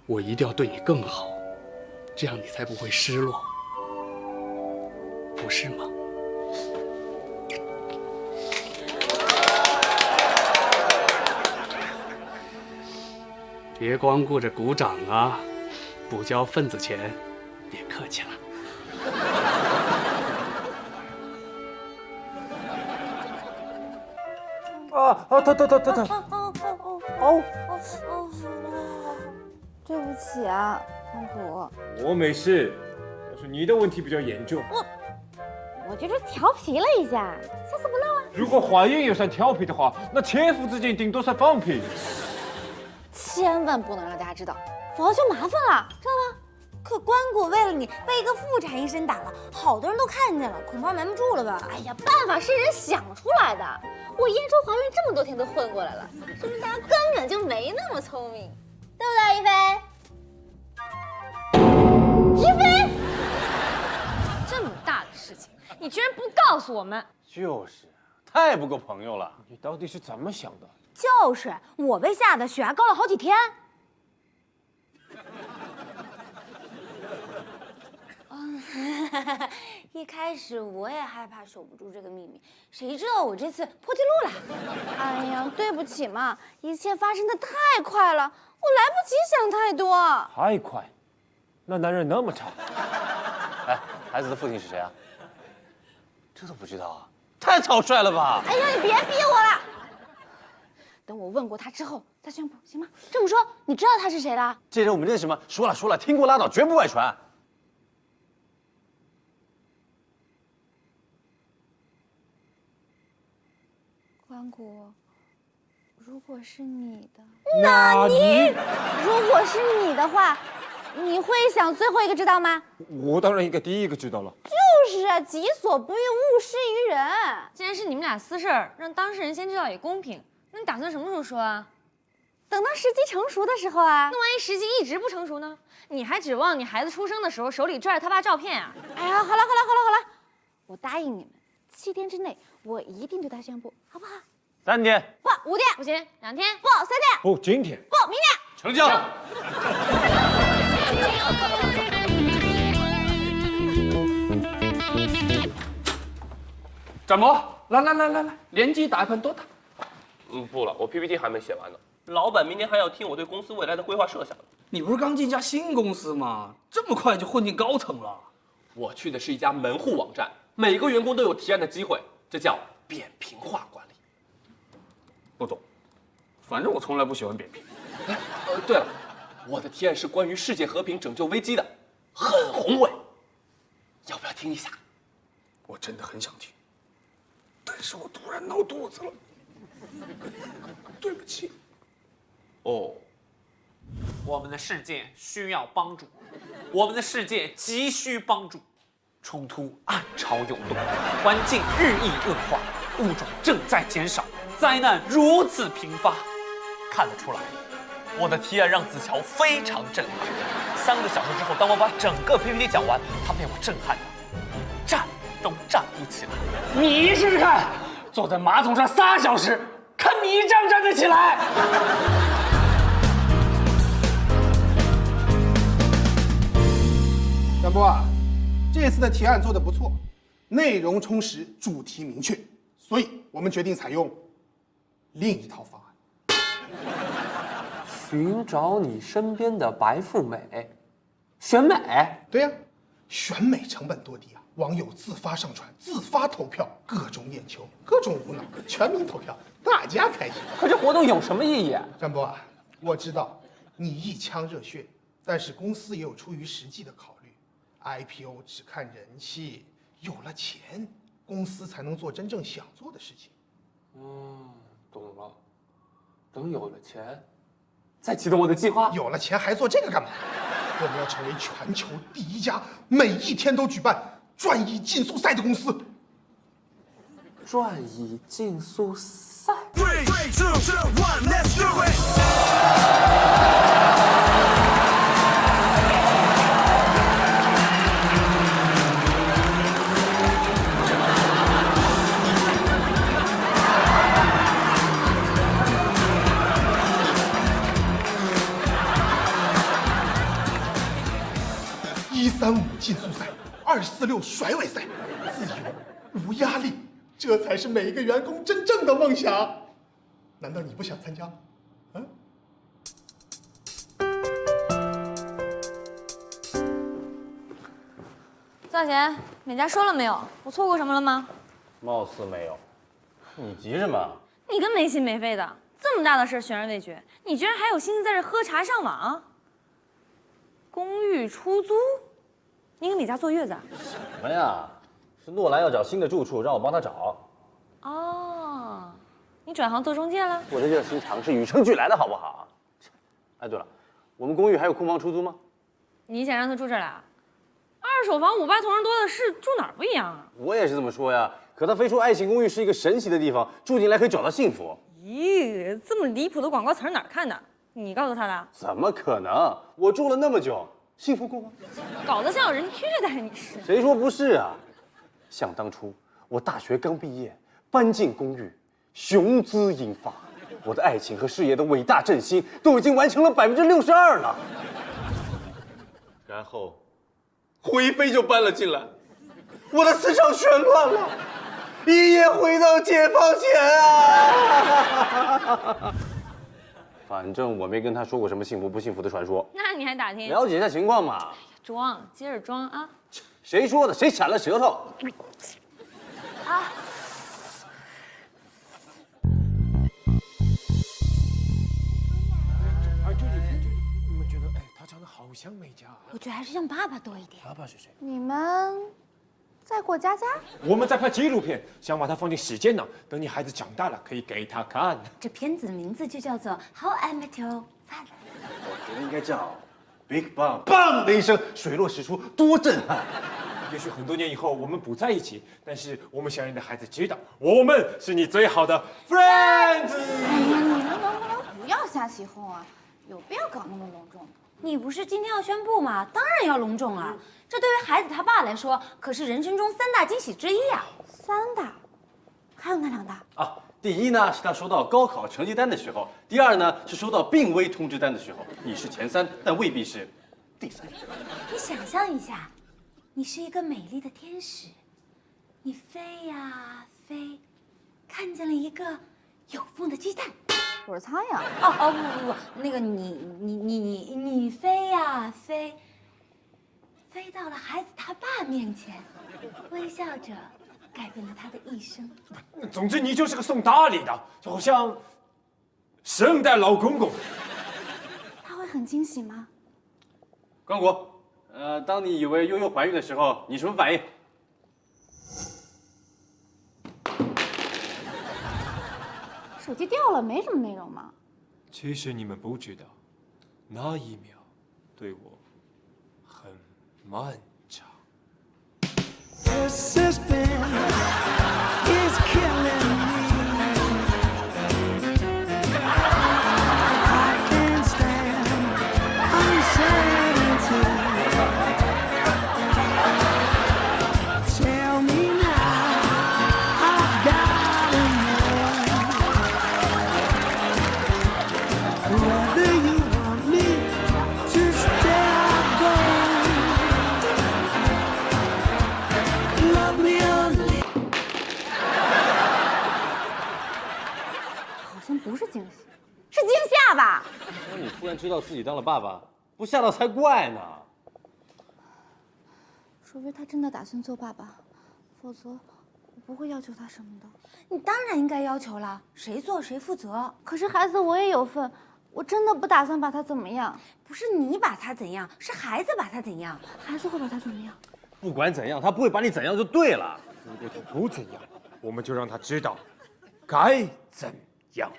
我一定要对你更好，这样你才不会失落，不是吗？别光顾着鼓掌啊，不交份子钱，别客气了。疼！哦，对不起啊，方普。我没事，要是你的问题比较严重。我就是调皮了一下，下次不闹了。如果怀孕也算调皮的话，那切腹之间顶多算放屁。千万不能让大家知道，否则就麻烦了，知道吗？可关谷为了你被一个妇产医生打了，好多人都看见了，恐怕瞒不住了吧？哎呀，办法是人想出来的。我验出怀孕这么多天都混过来了，说明大家根本就没那么聪明，对不对，一菲？一菲，这么大的事情，你居然不告诉我们！就是，太不够朋友了。你到底是怎么想的？就是我被吓得血压高了好几天。一开始我也害怕守不住这个秘密，谁知道我这次破纪录了。哎呀，对不起嘛，一切发生的太快了，我来不及想太多。太快，那男人那么差。哎，孩子的父亲是谁啊？这都不知道啊？太草率了吧！哎呀，你别逼我了。等我问过他之后再宣布，行吗？这么说，你知道他是谁了？这人我们认识吗？说了，听过拉倒，绝不外传。关谷，如果是你的，那你，如果是你的话，你会想最后一个知道吗？我当然应该第一个知道了。就是啊，己所不欲，勿施于人。既然是你们俩私事儿，让当事人先知道也公平。那你打算什么时候说啊？等到时机成熟的时候啊。那万一时机一直不成熟呢？你还指望你孩子出生的时候手里拽着他爸照片啊？哎呀，好了，我答应你们，7天之内我一定对他宣布，好不好3天。不，5天。不行，2天。不，3天。不，今天。不，明天。成交。展博，来，联机打一盘 DOTA。不了，我 PPT 还没写完呢。老板明天还要听我对公司未来的规划设想呢。你不是刚进一家新公司吗？这么快就混进高层了？我去的是一家门户网站，每个员工都有提案的机会，这叫扁平化管理。不懂，反正我从来不喜欢扁平。对了，我的提案是关于世界和平拯救危机的，很宏伟，要不要听一下？我真的很想听，但是我突然闹肚子了，对不起。哦，我们的世界需要帮助，我们的世界急需帮助。冲突暗潮涌动，环境日益恶化，物种正在减少，灾难如此频发。看得出来，我的提案让子乔非常震撼。3个小时之后，当我把整个 PPT 讲完，他被我震撼的站都站不起来。你试试看，坐在马桶上3小时，看你站不站得起来。展博啊，这次的提案做得不错，内容充实，主题明确，所以我们决定采用另一套方案。寻找你身边的白富美，选美。对呀，选美成本多低啊！网友自发上传，自发投票，各种眼球，各种无脑，全民投票，大家开心。可这活动有什么意义？展博啊，我知道你一腔热血，但是公司也有出于实际的考虑。IPO 只看人气，有了钱，公司才能做真正想做的事情。懂了。等有了钱，再启动我的计划。有了钱还做这个干嘛？我们要成为全球第一家每一天都举办转移竞速赛的公司。转移竞速赛。3、2、1 let's do it！ 135竞速赛、246甩尾赛，自由无压力，这才是每一个员工真正的梦想。难道你不想参加？啊？赵贤，美嘉说了没有？我错过什么了吗？貌似没有。你急什么？你跟没心没肺的，这么大的事悬而未决，你居然还有心思在这喝茶上网？公寓出租？你给美嘉坐月子啊？什么呀？是诺兰要找新的住处，让我帮他找。哦，你转行做中介了？我的热心肠是与生俱来的，好不好？哎，对了，我们公寓还有空房出租吗？你想让他住这儿来？二手房5、8同人多的是，住哪儿不一样啊？我也是这么说呀。可他非说爱情公寓是一个神奇的地方，住进来可以找到幸福。咦，这么离谱的广告词儿哪儿看的？你告诉他的？怎么可能？我住了那么久，幸福过吗？搞得像有人虐待你似的。谁说不是啊？想当初我大学刚毕业，搬进公寓，雄姿英发，我的爱情和事业的伟大振兴都已经完成了62%了。然后，灰飞就搬了进来，我的思想全乱了，一夜回到解放前啊！反正我没跟他说过什么幸福不幸福的传说，那你还打听？了解一下情况嘛。装，接着装啊！谁说的？谁铲了舌头？啊！你们觉得，哎，他长得好像美嘉。我觉得还是像爸爸多一点。爸爸是谁？你们在过家家？我们在拍纪录片，想把它放进时间呢，等你孩子长大了可以给他看。这片子的名字就叫做《How I Met Your Father》。我觉得应该叫 Big Bang， 砰的一声，水落石出，多震撼！也许很多年以后我们不在一起，但是我们想让你的孩子知道，我们是你最好的 friends。哎呀，你们能不能不要瞎起哄啊？有必要搞那么隆重？你不是今天要宣布吗？当然要隆重了。这对于孩子他爸来说，可是人生中3大惊喜之一啊。3大？还有那2大？啊，第一呢是他收到高考成绩单的时候，第二呢是收到病危通知单的时候。你是前3，但未必是第3。你想象一下，你是一个美丽的天使，你飞呀飞，看见了一个有缝的鸡蛋。我是苍蝇。不，那个你飞呀飞，飞到了孩子他爸面前，微笑着改变了他的一生。总之，你就是个送大礼的，就好像圣诞老公公。他会很惊喜吗？关谷，当你以为悠悠怀孕的时候，你什么反应？手机掉了，没什么内容吗？其实你们不知道，那1秒对我很漫长。 The suspense is killing me. I can't stand uncertainty. Tell me now, I've gotta know whether you want me to stay or go. Love me only. 好像不是惊喜，是惊吓吧？说你突然知道自己当了爸爸，不吓到才怪呢。除非他真的打算做爸爸，否则我不会要求他什么的。你当然应该要求了，谁做谁负责。可是孩子我也有份，我真的不打算把他怎么样。不是你把他怎样，是孩子把他怎样。孩子会把他怎么样？不管怎样，他不会把你怎样就对了。如果他不怎样，我们就让他知道该怎样。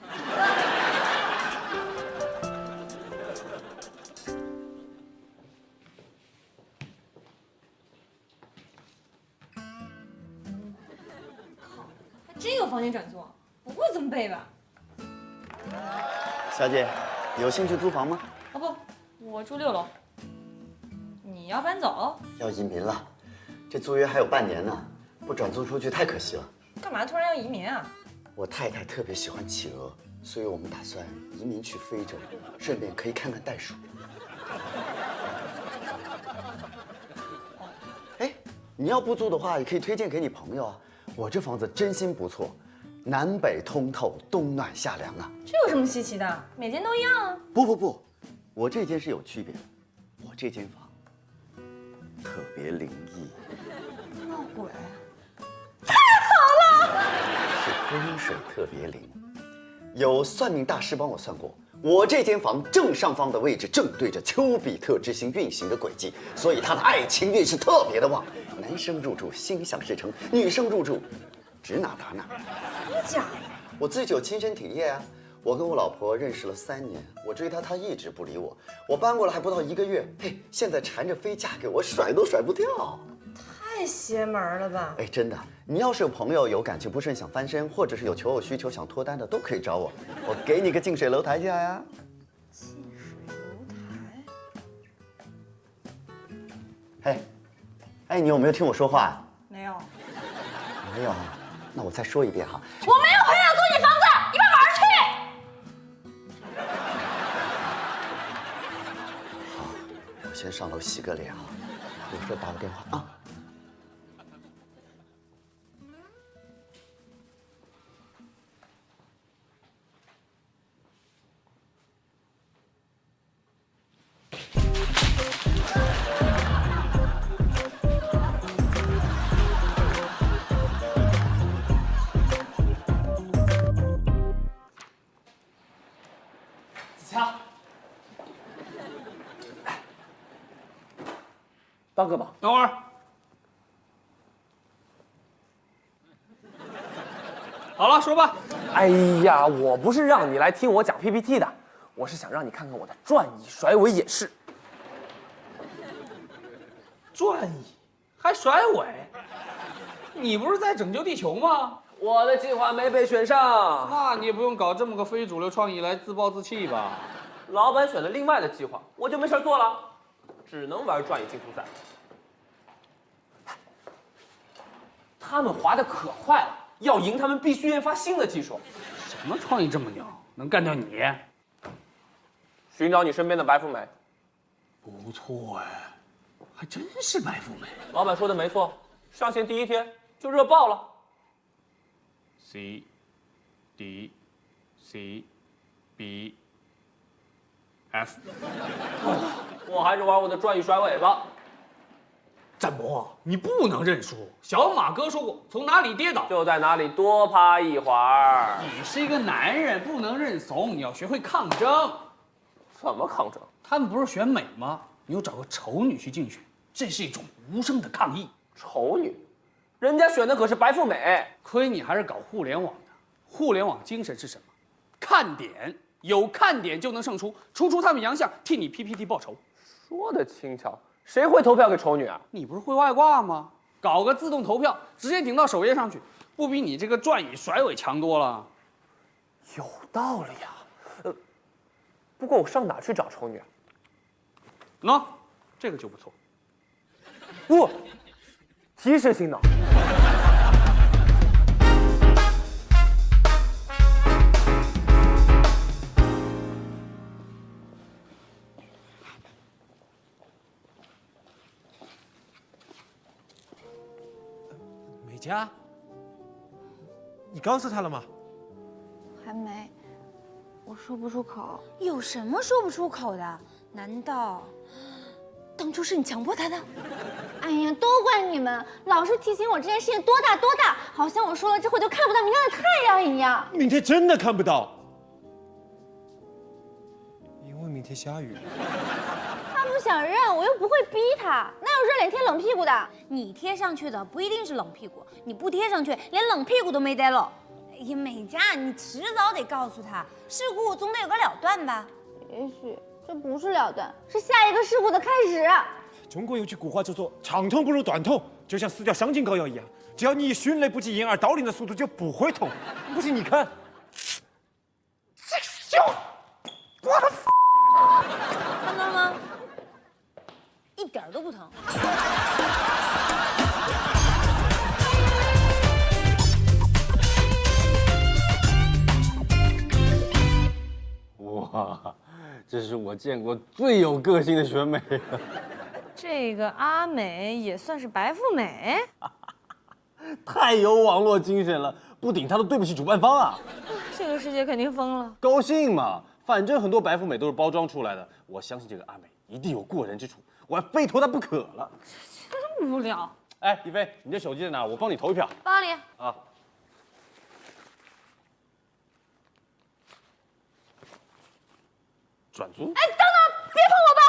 还真有房间转租，不会这么背吧？小姐，有兴趣租房吗？哦不，我住6楼。你要搬走？要移民了，这租约还有半年呢，不转租出去太可惜了。干嘛突然要移民啊？我太太特别喜欢企鹅，所以我们打算移民去非洲，顺便可以看看袋鼠。你要不租的话，也可以推荐给你朋友啊。我这房子真心不错，南北通透，冬暖夏凉啊。这有什么稀奇的？每间都一样啊。不，我这间是有区别的，我这间房特别灵异。闹鬼？是风水特别灵，有算命大师帮我算过，我这间房正上方的位置正对着丘比特之星运行的轨迹，所以他的爱情运是特别的旺。男生入住心想事成，女生入住指哪打哪。真的假的？我自己有亲身体验啊。我跟我老婆认识了3年，我追她，她一直不理我。我搬过来还不到1个月，嘿，现在缠着非嫁给我，甩都甩不掉。太邪门了吧！哎，真的，你要是有朋友有感情不顺想翻身，或者是有求偶需求想脱单的，都可以找我，我给你个近水楼台价呀。近水楼台。哎，你有没有听我说话？没有。没有，那我再说一遍哈。我没有很想租你房子，你快玩去！好，我先上楼洗个脸啊，有事打个电话啊。大哥吧，等会儿。好了，说吧。哎呀，我不是让你来听我讲 PPT 的，我是想让你看看我的转椅甩尾演示。转椅还甩尾？你不是在拯救地球吗？我的计划没被选上，那你也不用搞这么个非主流创意来自暴自弃吧？老板选了另外的计划，我就没事做了，只能玩转椅竞速赛。他们滑得可快了，要赢他们必须研发新的技术。什么创意这么牛，能干掉你？寻找你身边的白富美。不错哎，还真是白富美。老板说的没错，上线第1天就热爆了。C D C B F。我还是玩我的转椅甩尾吧。展博，你不能认输。小马哥说过，从哪里跌倒就在哪里多趴一会儿。你是一个男人，不能认怂，你要学会抗争。怎么抗争？他们不是选美吗？你又找个丑女去竞选，这是一种无声的抗议。丑女？人家选的可是白富美。亏你还是搞互联网的。互联网精神是什么？看点，有看点就能胜出，除他们洋相，替你 PPT 报仇。说的轻巧。谁会投票给丑女啊？你不是会外挂吗？搞个自动投票，直接顶到首页上去，不比你这个转椅甩尾强多了？有道理啊。不过我上哪去找丑女啊？喏，这个就不错。不，提神醒脑。佳，你告诉他了吗？还没，我说不出口。有什么说不出口的？难道当初是你强迫他的？哎呀，都怪你们，老是提醒我这件事情多大多大，好像我说了之后就看不到明天的太阳一样。明天真的看不到，因为明天下雨。他不想认，我又不会逼他，哪有热脸贴冷屁股的？你贴上去的不一定是冷屁股，你不贴上去，连冷屁股都没得了。哎呀，美嘉，你迟早得告诉他，事故总得有个了断吧？也许这不是了断，是下一个事故的开始。中国有句古话叫做“长痛不如短痛”，就像撕掉香精膏药一样，只要你迅雷不及掩耳盗铃的速度，就不会痛。不信你看，这小，我的。看到吗？一点都不疼。哇，这是我见过最有个性的选美了。这个阿美也算是白富美。太有网络精神了，不顶他都对不起主办方啊！这个世界肯定疯了。高兴嘛，反正很多白富美都是包装出来的，我相信这个阿美一定有过人之处，我还非投她不可了。真无聊。哎，一菲，你这手机在哪？我帮你投一票。包里。啊。转租？哎，等等，别碰我包！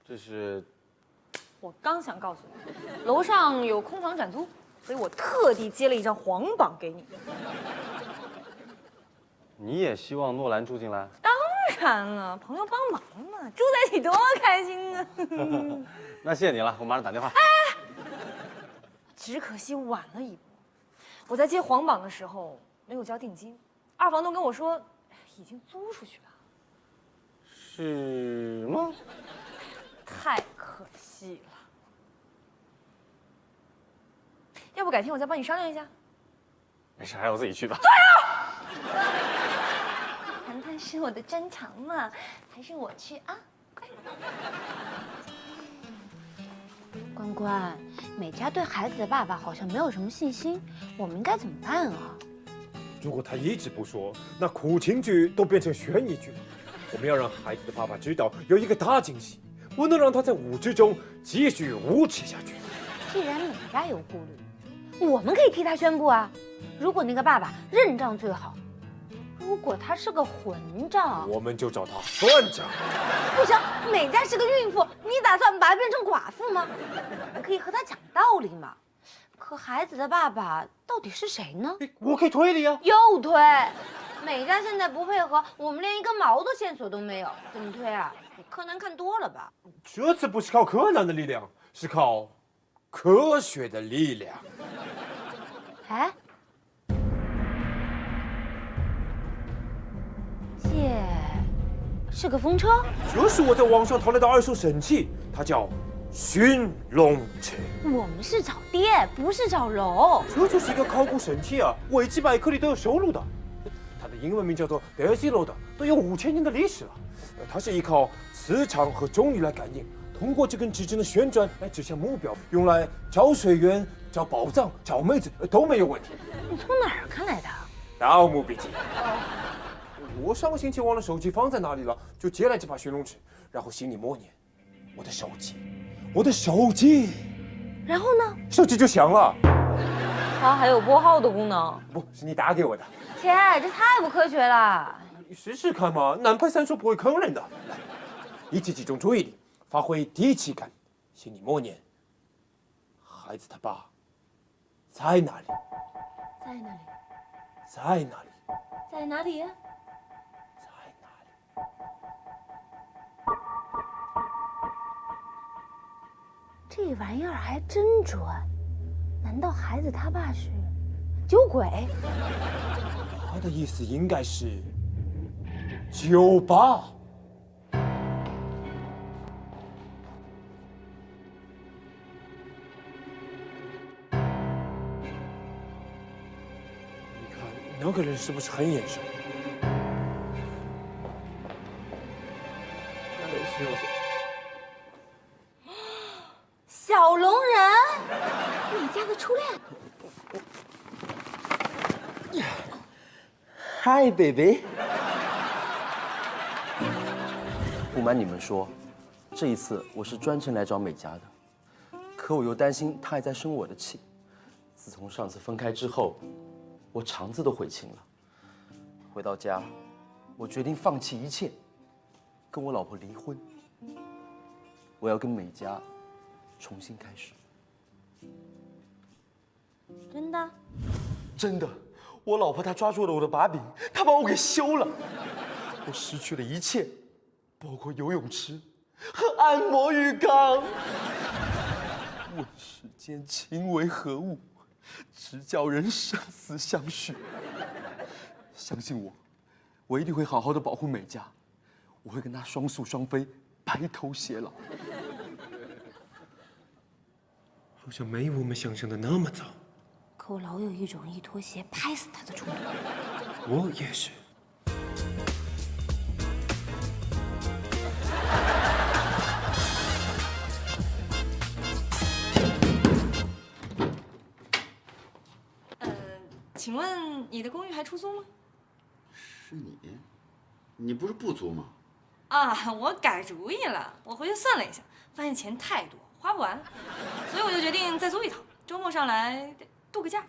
这是。我刚想告诉你，楼上有空房转租，所以我特地接了一张黄榜给你。你也希望诺兰住进来？当然了，朋友帮忙嘛，住在一起多开心啊！那谢谢你了，我马上打电话。哎，只可惜晚了一步。我在接黄榜的时候没有交定金，二房东跟我说已经租出去了。是吗？太可惜了。要不改天我再帮你商量一下？没事，还是我自己去吧。对啊！谈谈是我的专长嘛，还是我去啊？快！关关，美嘉对孩子的爸爸好像没有什么信心，我们应该怎么办啊？如果他一直不说，那苦情剧都变成悬疑剧了。我们要让孩子的爸爸知道有一个大惊喜，不能让他在无知中继续无耻下去。既然美嘉有顾虑，我们可以替他宣布啊。如果那个爸爸认账最好，如果他是个混账，我们就找他算账。不行，美嘉是个孕妇，你打算把她变成寡妇吗？我们可以和她讲道理嘛。可孩子的爸爸到底是谁呢？我可以推理啊。又推，美嘉现在不配合，我们连一根毛的线索都没有，怎么推啊？你柯南看多了吧？这次不是靠柯南的力量，是靠科学的力量。哎，这是个风车？这是我在网上淘来的二手神器，它叫寻龙车。我们是找爹，不是找楼。这就是一个考古神器啊，维基百科里都有收录的。它的英文名叫做 Daisy Load， 都有5000年的历史了。它是依靠磁场和重力来感应，通过这根指针的旋转来指向目标，用来找水源、找宝藏、找妹子都没有问题。你从哪儿看来的？盗墓笔记。我上个星期忘了手机放在哪里了，就借来这把寻龙尺，然后心里默念：我的手机，我的手机。然后呢？手机就响了。它还有拨号的功能？不是你打给我的。切，这太不科学了。你试试看嘛，南派三叔不会坑人的。来，一起集中注意力，发挥第七感，心里默念：孩子他爸在哪里？在哪里？在哪里？在哪里？这玩意儿还真准，难道孩子他爸是酒鬼？他的意思应该是酒吧。你看那个人是不是很眼熟？小龙人，你家的初恋。嗨，baby。不瞒你们说，这一次我是专程来找美嘉的，可我又担心她还在生我的气。自从上次分开之后，我肠子都悔青了。回到家，我决定放弃一切，跟我老婆离婚。我要跟美嘉重新开始。真的？真的，我老婆她抓住了我的把柄，她把我给休了。我失去了一切，包括游泳池和按摩浴缸。问世间情为何物，直叫人生死相许。相信我，我一定会好好的保护美嘉，我会跟她双宿双飞，白头偕老。好像没我们想象的那么糟。可我老有一种一脱鞋拍死他的冲动。我也是。请问你的公寓还出租吗？是你？你不是不租吗？啊，我改主意了，我回去算了一下，发现钱太多，花不完，所以我就决定再租一套，周末上来度个假。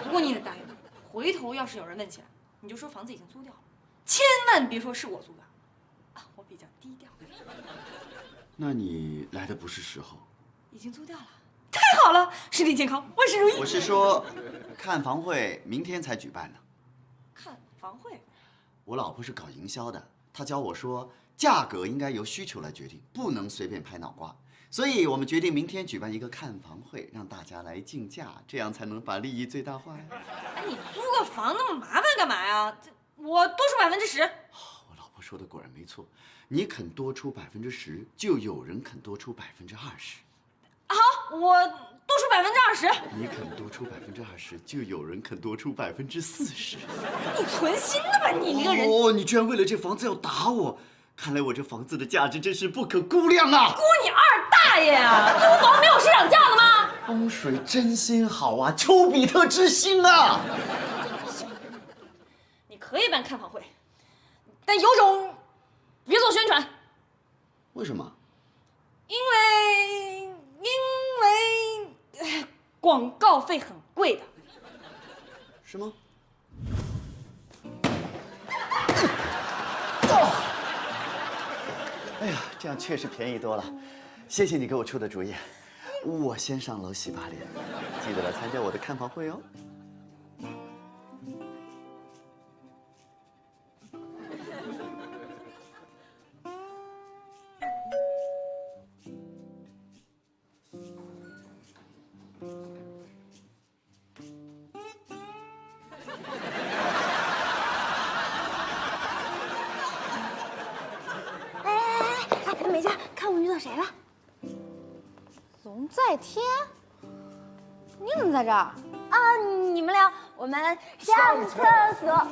不过你得答应我，回头要是有人问起来，你就说房子已经租掉了，千万别说是我租的，啊，我比较低调。那你来的不是时候。已经租掉了，太好了，身体健康，万事如意。我是说，看房会明天才举办呢。看房会，我老婆是搞营销的，她教我说，价格应该由需求来决定，不能随便拍脑瓜。所以我们决定明天举办一个看房会，让大家来竞价，这样才能把利益最大化呀。哎，你租个房那么麻烦干嘛呀？我多出10%。我老婆说的果然没错，你肯多出10%，就有人肯多出20%。好，我多出20%。你肯多出20%，就有人肯多出40%。你存心的吧，你这个人！哦，你居然为了这房子要打我！看来我这房子的价值真是不可估量啊！估你二大爷呀！租房没有市场价的吗？风水真心好啊，丘比特之星啊！你可以办看房会，但有种别做宣传。为什么？因为广告费很贵的。是吗？哎呀，这样确实便宜多了，谢谢你给我出的主意。我先上楼洗把脸，记得来参加我的看房会哦。美嘉，看我遇到谁了？龙在天，你怎么在这儿？啊，你们俩，我们上厕所。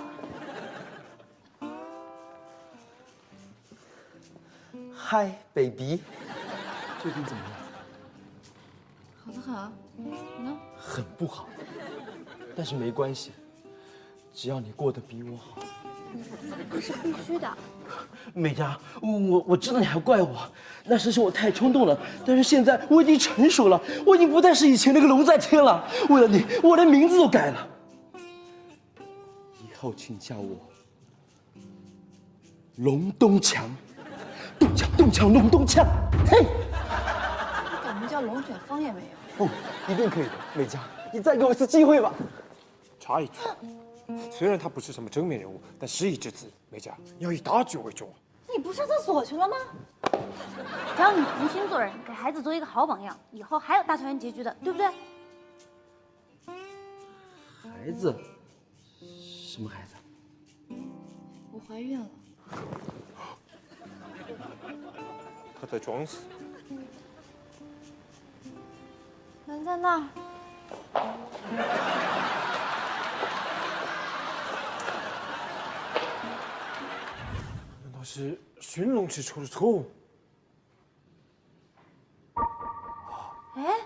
嗨，baby， 最近怎么样？好得很，你呢？很不好，但是没关系，只要你过得比我好。这是必须的。美嘉，我知道你还怪我，那时是我太冲动了。但是现在我已经成熟了，我已经不再是以前那个龙在天了。为了你，我连名字都改了。以后请叫我龙东强，东强龙东强。嘿，改名叫龙卷风也没有。哦，一定可以的，美嘉，你再给我一次机会吧。插一句，虽然他不是什么正面人物，但事已至此，美嘉你要以大局为重啊。你不上厕所去了吗？只要你重新做人，给孩子做一个好榜样，以后还有大团圆结局的，对不对？孩子？什么孩子？我怀孕了。他在装死。人在那儿。难道是驯龙师出了错误？哎，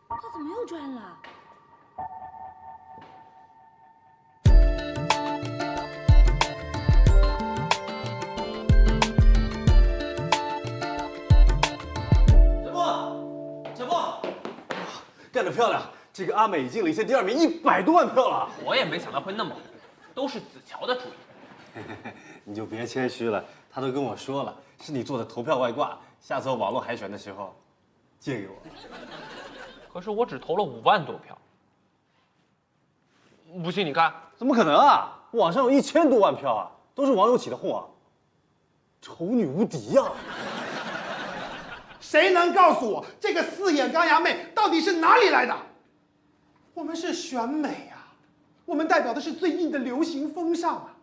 他怎么又转了？小波，干得漂亮！这个阿美已经领先第2名100多万票了。我也没想到会那么火，都是子乔的主意。你就别谦虚了，他都跟我说了，是你做的投票外挂，下次我网络海选的时候借给我。可是我只投了5万多票，不信你看。怎么可能啊？网上有1000多万票啊，都是网友起的哄啊！丑女无敌呀！谁能告诉我这个4眼钢牙妹到底是哪里来的？我们是选美啊，我们代表的是最硬的流行风尚啊。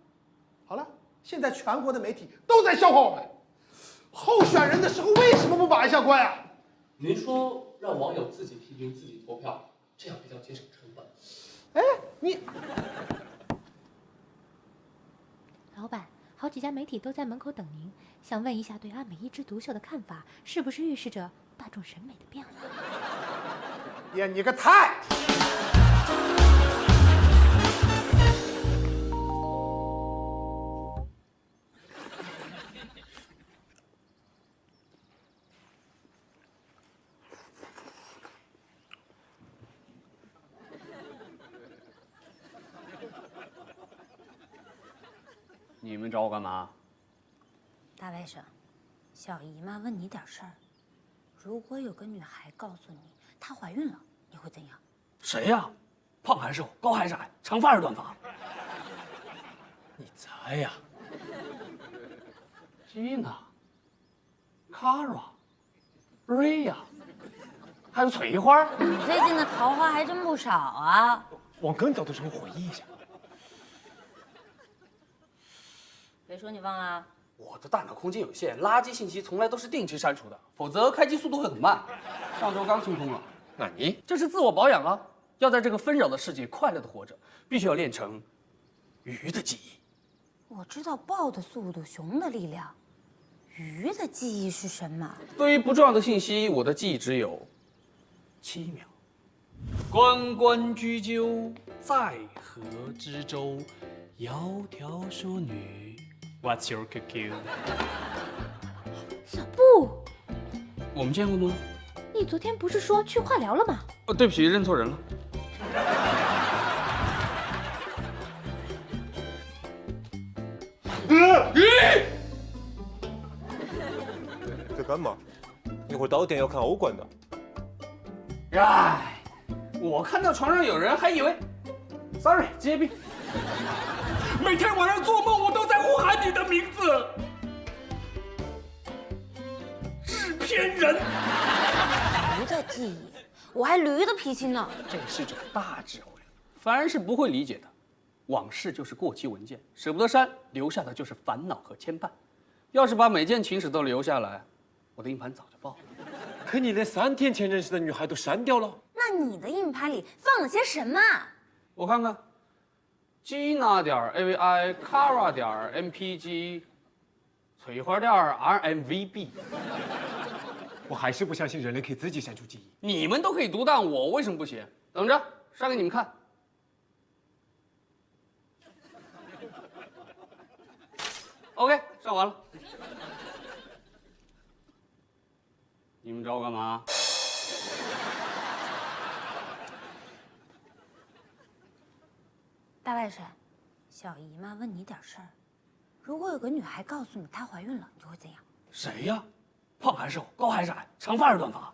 好了，现在全国的媒体都在笑话我们，候选人的时候为什么不把一下关啊？您说让网友自己批评自己投票，这样比较节省成本。哎，你老板，好几家媒体都在门口等您，想问一下对阿美一枝独秀的看法，是不是预示着大众审美的变化？呀，你个太！你们找我干嘛？大外甥，小姨妈问你点事儿。如果有个女孩告诉你她怀孕了，你会怎样？谁呀？胖还是瘦？高还是矮？长发还是短发？你猜呀？Gina、Kara、Ria， 还有翠花。你最近的桃花还真不少啊！往更早的时候回忆一下。别说你忘了。我的大脑空间有限，垃圾信息从来都是定期删除的，否则开机速度会很慢。上周刚清空了。那你这是自我保养啊！要在这个纷扰的世界快乐的活着，必须要练成鱼的记忆。我知道豹的速度，熊的力量，鱼的记忆是什么？对于不重要的信息，我的记忆只有7秒。关关雎鸠，在河之洲。窈窕淑女 ，What's your QQ？ 小布，我们见过吗？你昨天不是说去化疗了吗？哦，对不起，认错人了。在干嘛？一会儿到点要看欧冠的。哎，我看到床上有人，还以为 ，sorry， 接病。每天晚上做梦，我都在呼喊你的名字，制片人。鱼的记忆，我还驴的脾气呢。这是种大智慧，凡人是不会理解的。往事就是过期文件，舍不得删，留下的就是烦恼和牵绊。要是把每件情史都留下来，我的硬盘早就爆了。可你连3天前认识的女孩都删掉了。那你的硬盘里放了些什么？我看看。Gina 点 AVI，Kara 点 MPG， 翠花点 RMVB。我还是不相信人类可以自己删除记忆。你们都可以独当，我为什么不行？等着，删给你们看。OK， 上完了。你们找我干嘛？大外甥，小姨妈问你点事儿。如果有个女孩告诉你她怀孕了，你会怎样？谁呀？胖还是瘦？高还是矮？长发还是短发？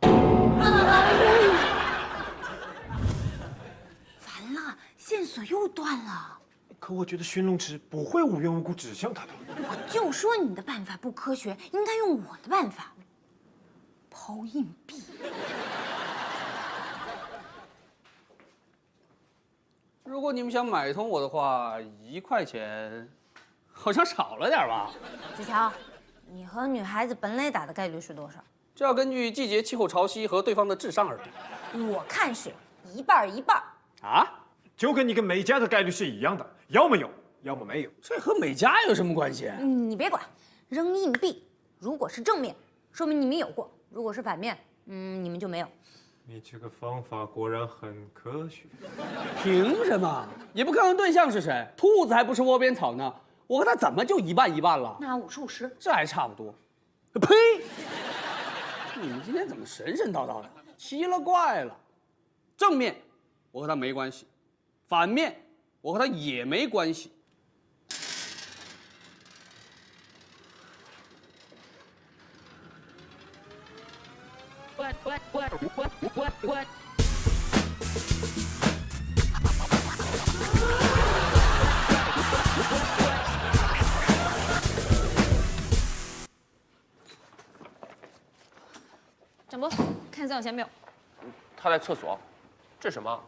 完了，线索又断了。可我觉得寻龙池不会无缘无故指向他的。我就说你的办法不科学，应该用我的办法。抛硬币。如果你们想买通我的话，1块钱好像少了点吧？子乔，你和女孩子本垒打的概率是多少？这要根据季节、气候、潮汐和对方的智商而定。我看是一半一半。啊？就跟你跟美嘉的概率是一样的，要么有，要么没有。这和美嘉有什么关系？你别管，扔硬币，如果是正面，说明你们有过；如果是反面，你们就没有。你这个方法果然很科学。凭什么？也不看看对象是谁？兔子还不是窝边草呢？我和他怎么就一半一半了？那50-50，这还差不多。呸！你们今天怎么神神叨叨的？奇了怪了。正面，我和他没关系；反面，我和他也没关系。展博，看孙小贤没有？他在厕所。这是什么？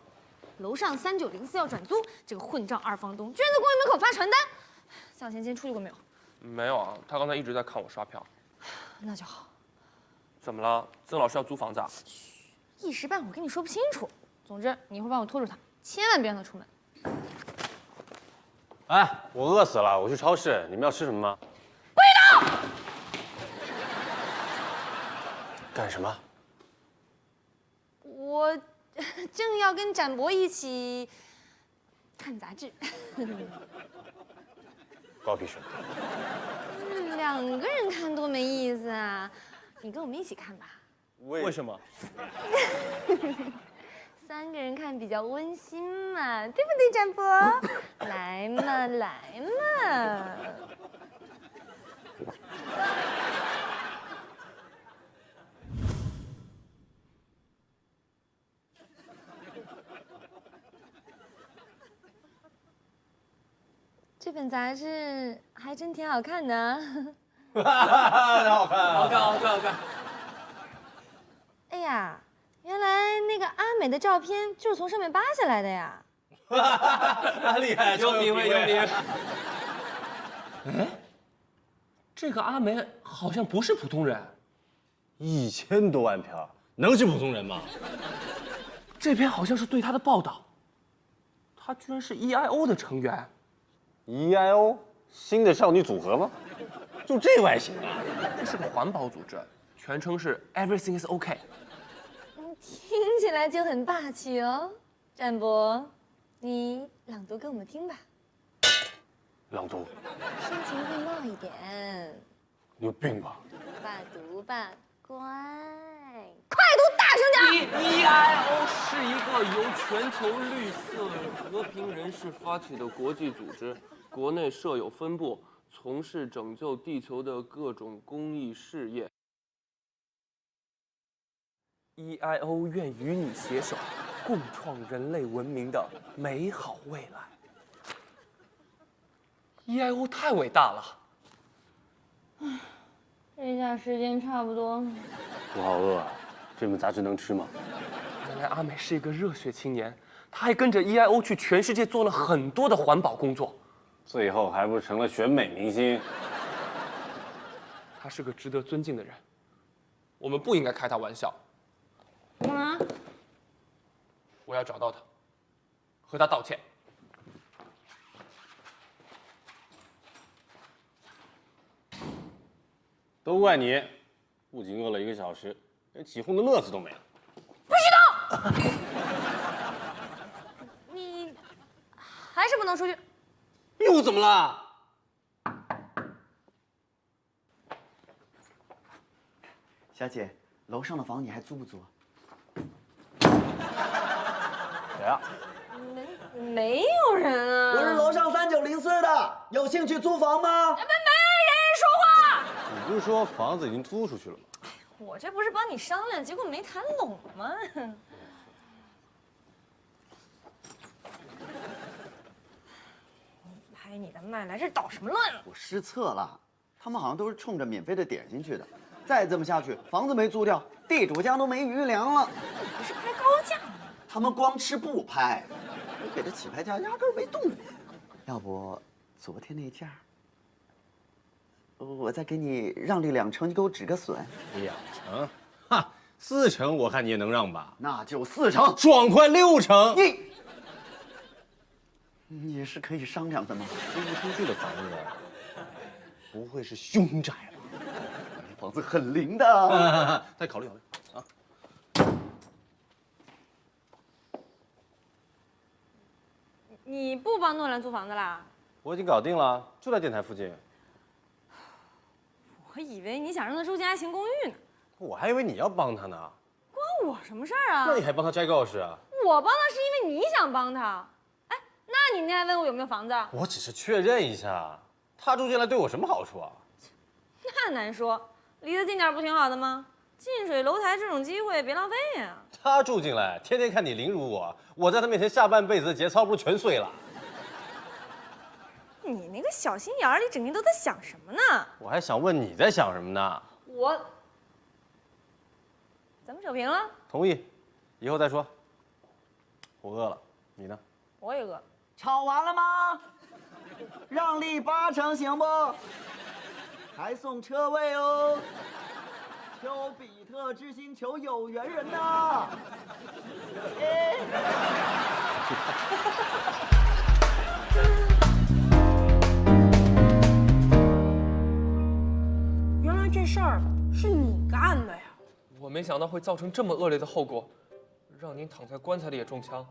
楼上3904要转租，这个混账二房东居然在公园门口发传单。孙小贤今天出去过没有？没有啊，他刚才一直在看我刷票。那就好。怎么了？曾老师要租房子啊？一时半会儿跟你说不清楚。总之，你一会儿帮我拖住他，千万别让他出门。哎，我饿死了，我去超市，你们要吃什么吗？跪倒！干什么？我正要跟展博一起看杂志。关我屁事。2个人看多没意思啊！你跟我们一起看吧。为什么？3个人看比较温馨嘛，对不对，展博？来嘛，来嘛。这本杂志还真挺好看的。好看，好看，好看。哎呀，原来那个阿美的照片就是从上面扒下来的呀！厉害，有品味，有品味。哎，这个阿梅好像不是普通人，1000多万票，能是普通人吗？这篇好像是对他的报道，他居然是 EIO 的成员。EIO 新的少女组合吗？就这外形啊？这是个环保组织，全称是 Everything is OK。听起来就很霸气哦。展博，你朗读给我们听吧。朗读，声情并茂一点。你有病吧？读吧，乖，快读大声点。EIO 是一个由全球绿色和平人士发起的国际组织，国内设有分部，从事拯救地球的各种公益事业。EIO 愿与你携手，共创人类文明的美好未来。EIO 太伟大了。这下时间差不多了。我好饿啊！这本杂志能吃吗？原来阿美是一个热血青年，她还跟着 EIO 去全世界做了很多的环保工作，最后还不是成了选美明星？她是个值得尊敬的人，我们不应该开她玩笑。干嘛？我要找到她，和她道歉。都怪你，不仅饿了1个小时，连起哄的乐子都没了。不许动！你还是不能出去。又怎么了？小姐，楼上的房你还租不租？谁啊？没有人啊。我是楼上3904的，有兴趣租房吗？没人说话。你不是说房子已经租出去了吗？我这不是帮你商量，结果没谈拢吗？你拍你的麦来这捣什么乱啊？我失策了，他们好像都是冲着免费的点进去的。再这么下去，房子没租掉，地主家都没余粮了。你不是拍高价吗？他们光吃不拍，我给的起拍价压根儿没动。要不，昨天那价，我再给你让利2成，你给我止个损。2成？哈，4成我看你也能让吧？那就4成，爽快6成。你是可以商量的吗？租不出去的房子，不会是凶宅吧？房子很灵的。再考虑考虑啊。你不帮诺兰租房子啦？我已经搞定了，就在电台附近。我以为你想让他住家型公寓呢。我还以为你要帮他呢。关我什么事儿啊？那你还帮他摘告示啊？我帮他是因为你想帮他。哎，那你那天问我有没有房子？我只是确认一下，他住进来对我什么好处啊？那难说，离得近点不挺好的吗？近水楼台这种机会别浪费呀。他住进来，天天看你凌辱我，我在他面前下半辈子的节操不是全碎了？你那个小心眼儿里整天都在想什么呢？我还想问你在想什么呢？咱们扯平了。同意，以后再说。我饿了，你呢？我也饿。吵完了吗？让利8成行不？还送车位哦。求比特之心，求有缘人呐！原来这事儿是你干的呀！我没想到会造成这么恶劣的后果，让您躺在棺材里也中枪，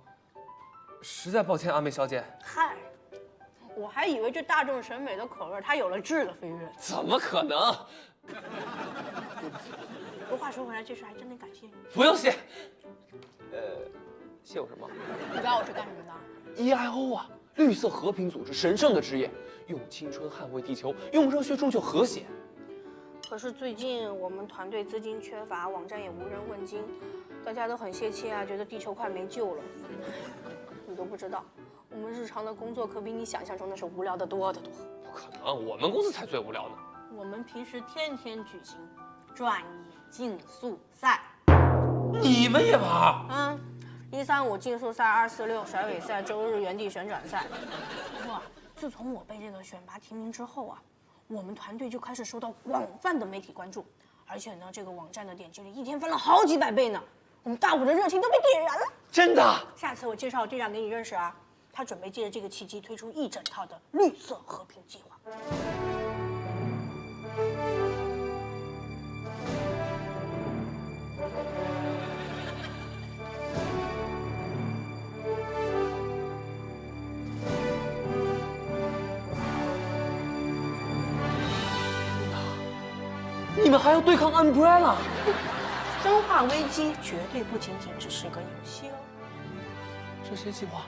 实在抱歉，阿梅小姐。嗨，我还以为这大众审美的口味，它有了质的飞跃。怎么可能？不过话说回来，这事还真得感谢你。不用谢。谢我什么？你找我是干什么的 ？EIO 啊，绿色和平组织神圣的职业，用青春捍卫地球，用热血铸就和谐。可是最近我们团队资金缺乏，网站也无人问津，大家都很泄气啊，觉得地球快没救了。你都不知道，我们日常的工作可比你想象中的是无聊的多得多。不可能，我们公司才最无聊呢。我们平时天天举行转移竞速赛。你们也玩？135竞速赛，246甩尾赛，周日原地旋转赛。不过，自从我被这个选拔提名之后啊，我们团队就开始受到广泛的媒体关注，而且呢，这个网站的点击率一天翻了好几百倍呢。我们大伙的热情都被点燃了。真的？下次我介绍队长给你认识啊，他准备借着这个契机推出一整套的绿色和平计划。你们还要对抗 Umbrella？ 生化危机绝对不仅仅只是个游戏哦。这些计划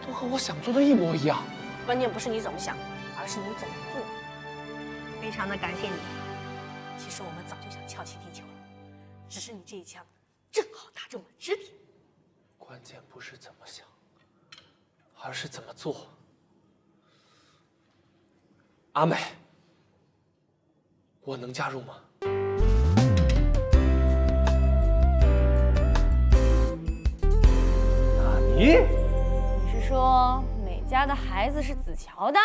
都和我想做的一模一样。关键不是你怎么想，而是你怎么做。非常的感谢你。其实我们早就想翘起地球了，只是你这一枪正好打中了支点。关键不是怎么想，而是怎么做。阿美，我能加入吗？你是说美嘉的孩子是子乔的？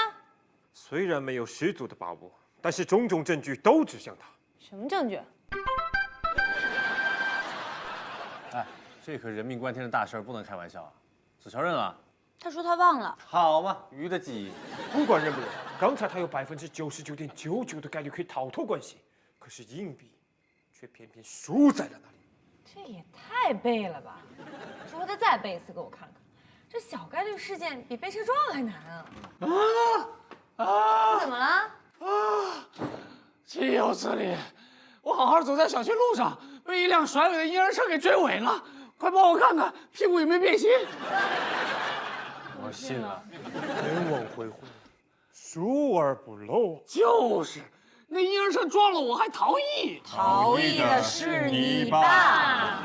虽然没有十足的把握，但是种种证据都指向他。什么证据？哎，这可人命关天的大事不能开玩笑啊！子乔认了？他说他忘了。好嘛，鱼的记忆。不管认不认，刚才他有99.99%的概率可以逃脱关系，可是硬币却偏偏输在了那里。这也太背了吧！之后他再背一次给我看看，这小概率事件比背车撞还难啊！怎么了？岂有此理！我好好走在小区路上，被一辆甩尾的婴儿车给追尾了，快帮我看看屁股有没有变形。我信了，天网恢恢，疏而不漏。就是，那婴儿车撞了我还逃逸，逃逸的是你爸。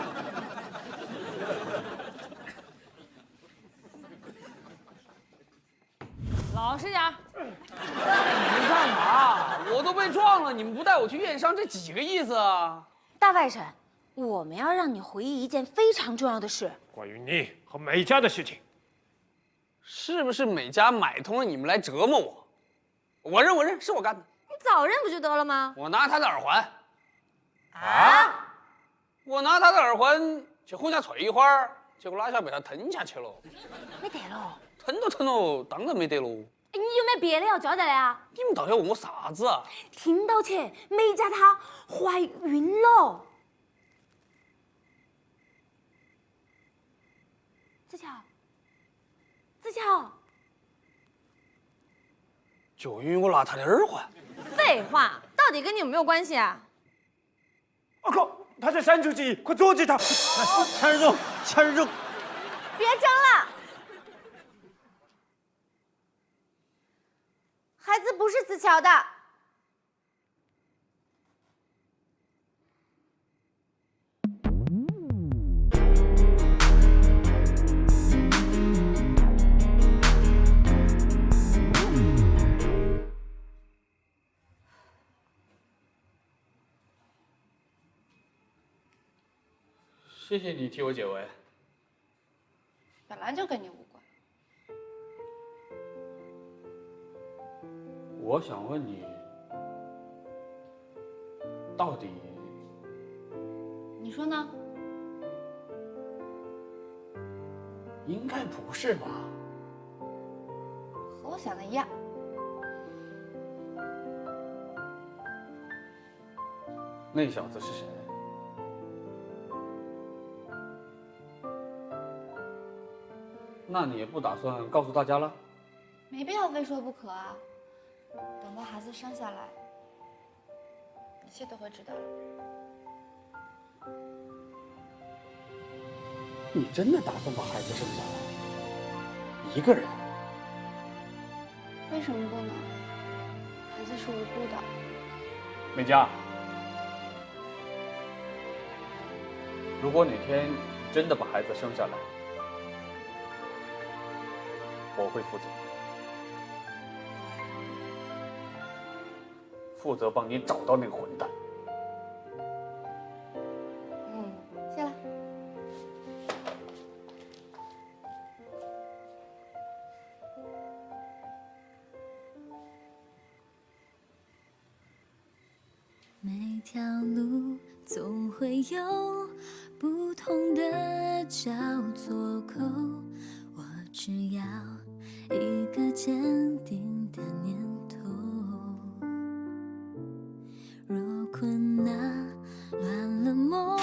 老实点。你们干嘛？我都被撞了，你们不带我去验伤，这几个意思啊？大外甥，我们要让你回忆一件非常重要的事，关于你和美嘉的事情。是不是美嘉买通了你们来折磨我？我认，是我干的。你早认不就得了吗？我拿她的耳环。啊？我拿她的耳环去哄下翠花，结果哪晓得被她吞下去了。没得了。吞都吞了，当然没得喽。你有没有别的要交代的呀？你们到底要问我啥子啊？听到起，美嘉她怀孕了。子乔，就因为我拿她的耳环。废话，到底跟你有没有关系啊？我靠，他在删除记忆，快阻止他！掐住！别争了。孩子不是子乔的。谢谢你替我解围。本来就跟你无关。我想问你，到底……你说呢？应该不是吧？和我想的一样。那小子是谁？那你也不打算告诉大家了？没必要非说不可啊。等到孩子生下来，一切都会知道了。你真的打算把孩子生下来？一个人？为什么不能？孩子是无辜的。美嘉，如果哪天真的把孩子生下来，我会负责帮你找到那个混蛋。谢了。每条路总会有不同的交错口，我只要一个坚定的念头。若困难乱了梦，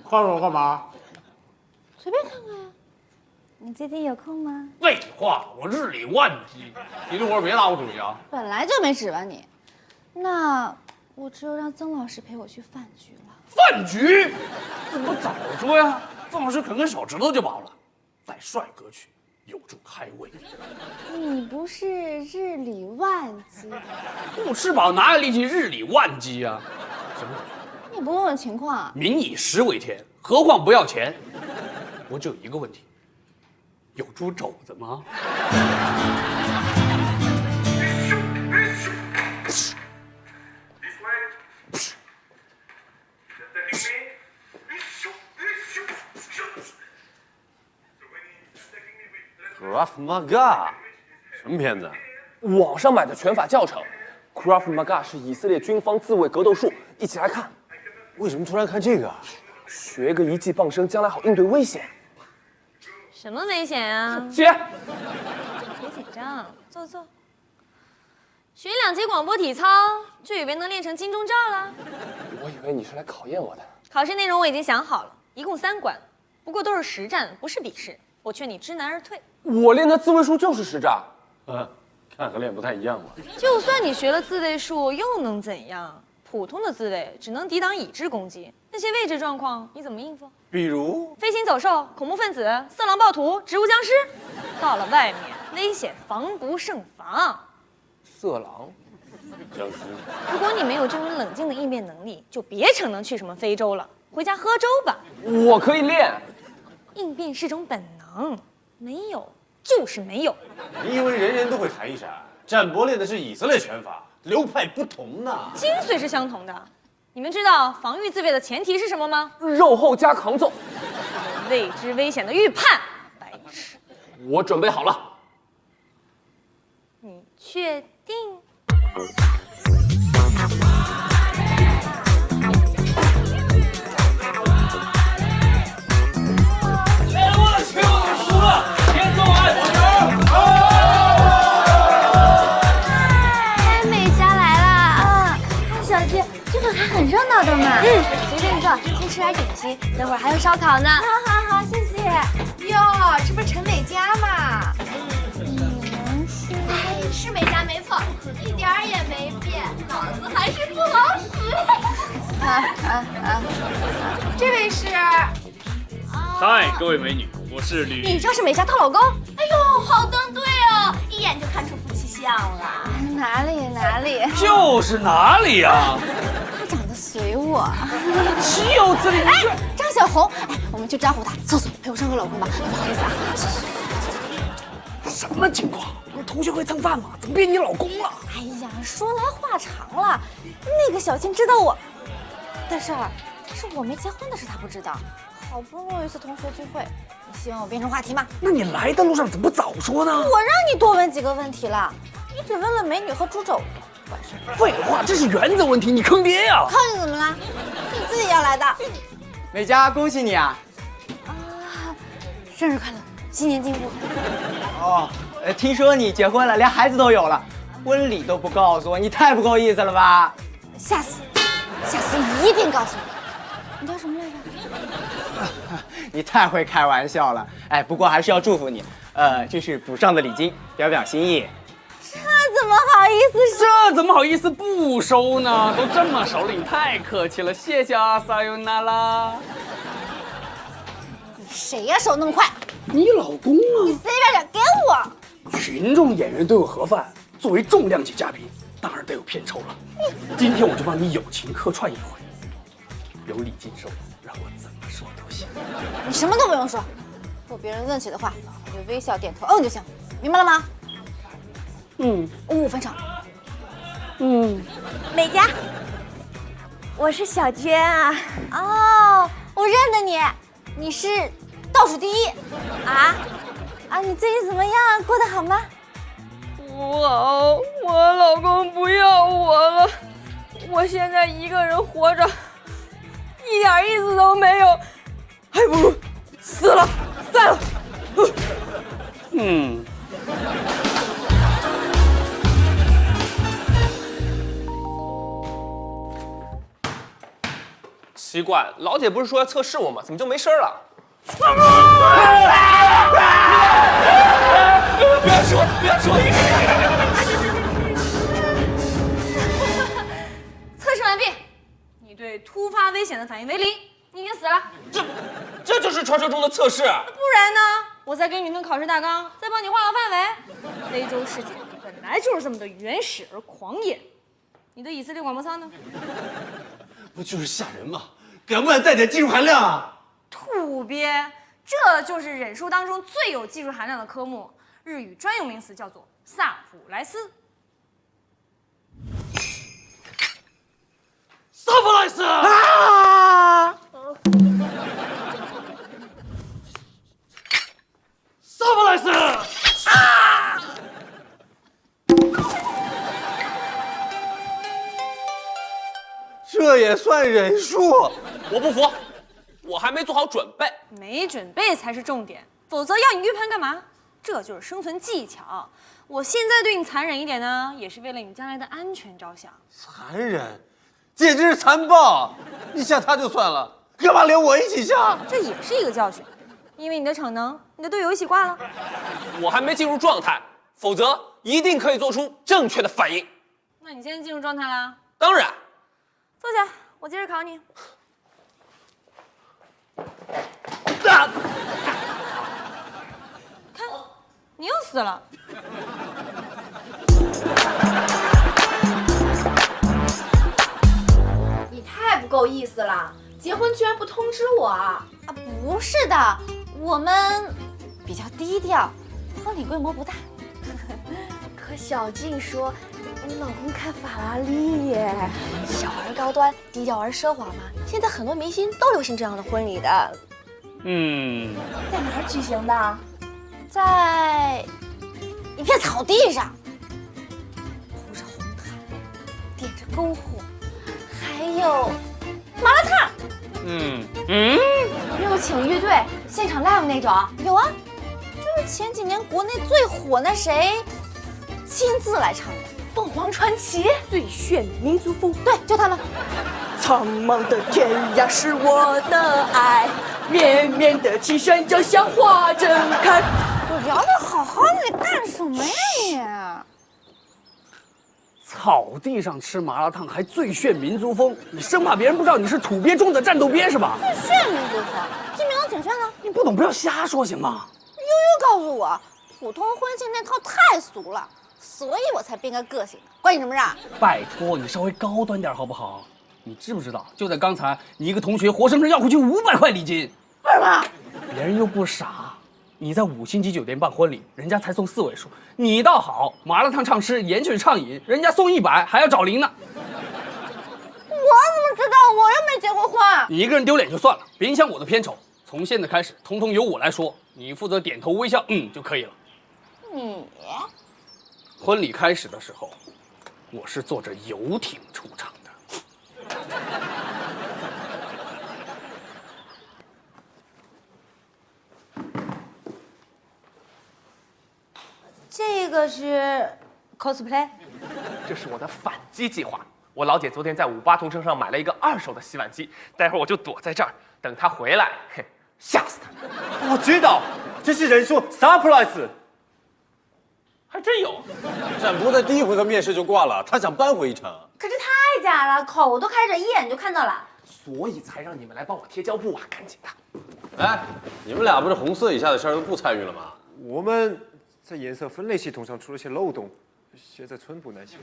看我干嘛？随便看看呀。你最近有空吗？废话，我日理万机，你这会儿别拿我主意啊！本来就没指望你，那我只有让曾老师陪我去饭局了。饭局？怎么早说呀？曾老师啃根手指头就饱了，带帅哥去有助开胃。你不是日理万机的，不吃饱哪有力气日理万机啊？什么？你不问问情况啊？民以食为天，何况不要钱？我只有一个问题，有猪肘子吗？Krav Maga， 什么片子？网上买的拳法教程。Krav Maga 是以色列军方自卫格斗术，一起来看。为什么突然看这个？学个一技傍身，将来好应对危险。什么危险啊？姐，别紧张，坐坐。学2节广播体操，就以为能练成金钟罩了？我以为你是来考验我的。考试内容我已经想好了，一共3关，不过都是实战，不是笔试。我劝你知难而退。我练的自卫术就是实战。看和练不太一样嘛。就算你学了自卫术，又能怎样？普通的自卫只能抵挡已知攻击，那些未知状况你怎么应付？比如飞行走兽、恐怖分子、色狼暴徒、植物僵尸，到了外面危险防不胜防。色狼、僵尸。如果你没有这种冷静的应变能力，就别逞能去什么非洲了，回家喝粥吧。我可以练。应变是种本能，没有就是没有。你以为人人都会弹一闪？战博练的是以色列拳法，流派不同呢。精髓是相同的。你们知道防御自卫的前提是什么吗？肉后加扛揍。未知危险的预判，白痴。我准备好了。你确定？很热闹的嘛，随便坐，先吃点点心，等会儿还有烧烤呢。好，谢谢。哟，这不是陈美嘉吗？你们是？哎，是美嘉没错，一点儿也没变，脑子还是不好使。这位是？嗨，各位美女，我是吕。你就是美嘉她老公？哎呦，好登对哦，一眼就看出夫妻相了。哪里？就是哪里呀？长得随我，岂有此理！哎，张小红，我们去招呼她，厕所陪我上个老公吧。不好意思啊。什么情况？我同学会蹭饭吗？怎么变你老公了？哎呀，说来话长了。那个小青知道我的事儿，但是我没结婚的事她不知道。好不容易一次同学聚会，你希望我变成话题吗？那你来的路上怎么不早说呢？我让你多问几个问题了，你只问了美女和猪肘。废话，这是原则问题，你坑爹呀！坑你怎么了？你自己要来的。美嘉，恭喜你啊！生日快乐，新年进步。哦，听说你结婚了，连孩子都有了，婚礼都不告诉我，你太不够意思了吧？下次一定告诉你。你叫什么来着？你太会开玩笑了。哎，不过还是要祝福你。这是补上的礼金，表表心意。这怎么好意思收？这怎么好意思不收呢？都这么熟了，你太客气了，谢谢啊，撒尤那拉。谁呀手那么快？你老公啊！你随便点，给我。群众演员都有盒饭，作为重量级嘉宾，当然得有片酬了。今天我就帮你友情客串一回，有礼金收，让我怎么说都行。你什么都不用说，若别人问起的话，你就微笑点头就行，明白了吗？5分成。美嘉，我是小娟啊。哦，我认得你，你是倒数第一啊！你最近怎么样？过得好吗？不好，我老公不要我了，我现在一个人活着，一点意思都没有，还不如死了算了。奇怪，老姐不是说要测试我吗？怎么就没声了？不要说，不要说！测试完毕，你对突发危险的反应为零，你已经死了。这就是传说中的测试。不然呢？我再给你份考试大纲，再帮你画个范围。非洲世界本来就是这么的原始而狂野。你的以色列广播舱呢？不就是吓人吗？敢不敢带点技术含量啊？土鳖，这就是忍术当中最有技术含量的科目，日语专用名词叫做萨普莱斯。萨普莱斯啊！萨普莱斯啊！这也算忍术？我不服，我还没做好准备。没准备才是重点，否则要你预判干嘛？这就是生存技巧。我现在对你残忍一点呢，也是为了你将来的安全着想。残忍，简直是残暴！你吓他就算了，干嘛连我一起吓？这也是一个教训，因为你的逞能，你的队友一起挂了。我还没进入状态，否则一定可以做出正确的反应。那你现在进入状态啦？当然。坐下，我接着考你。看，你又死了。你太不够意思了，结婚居然不通知我啊！不是的，我们比较低调，婚礼规模不大。可小静说，你老公开法拉利耶，小而高端，低调而奢华嘛。现在很多明星都流行这样的婚礼的。在哪儿举行的？在一片草地上，铺着红毯，点着篝火，还有麻辣烫。没有请乐队现场 live 那种？有啊，就是前几年国内最火那谁亲自来唱的。凤凰传奇最炫民族风，对，就他们。苍茫的天涯是我的爱，绵绵的青山就像花正开。我聊得好好的，你干什么呀你？草地上吃麻辣烫还最炫民族风，你生怕别人不知道你是土鳖中的战斗鳖是吧？最炫民族风，这名字挺炫的。你不懂不要瞎说行吗？悠悠告诉我，普通婚庆那套太俗了，所以我才变个个性的，关你什么事？拜托你稍微高端点好不好？你知不知道？就在刚才，你一个同学活生生要回去500块礼金。为什么？别人又不傻，你在5星级酒店办婚礼，人家才送4位数，你倒好，麻辣烫畅吃，盐水畅饮，人家送100还要找零呢。我怎么知道？我又没结过婚。你一个人丢脸就算了，别影响我的片酬。从现在开始，通通由我来说，你负责点头微笑，就可以了。你婚礼开始的时候，我是坐着游艇出场的。这个是 cosplay， 这是我的反击计划。我老姐昨天在58同城上买了一个2手的洗碗机，待会儿我就躲在这儿，等她回来，吓死她。我知道，这是人说 surprise。还真有。展博的第1回合面试就挂了，他想扳回一城。可这太假了，口都开着，一眼就看到了。所以才让你们来帮我贴胶布啊！赶紧的。哎，你们俩不是红色以下的事儿都不参与了吗？我们在颜色分类系统上出了些漏洞，现在寸步难行。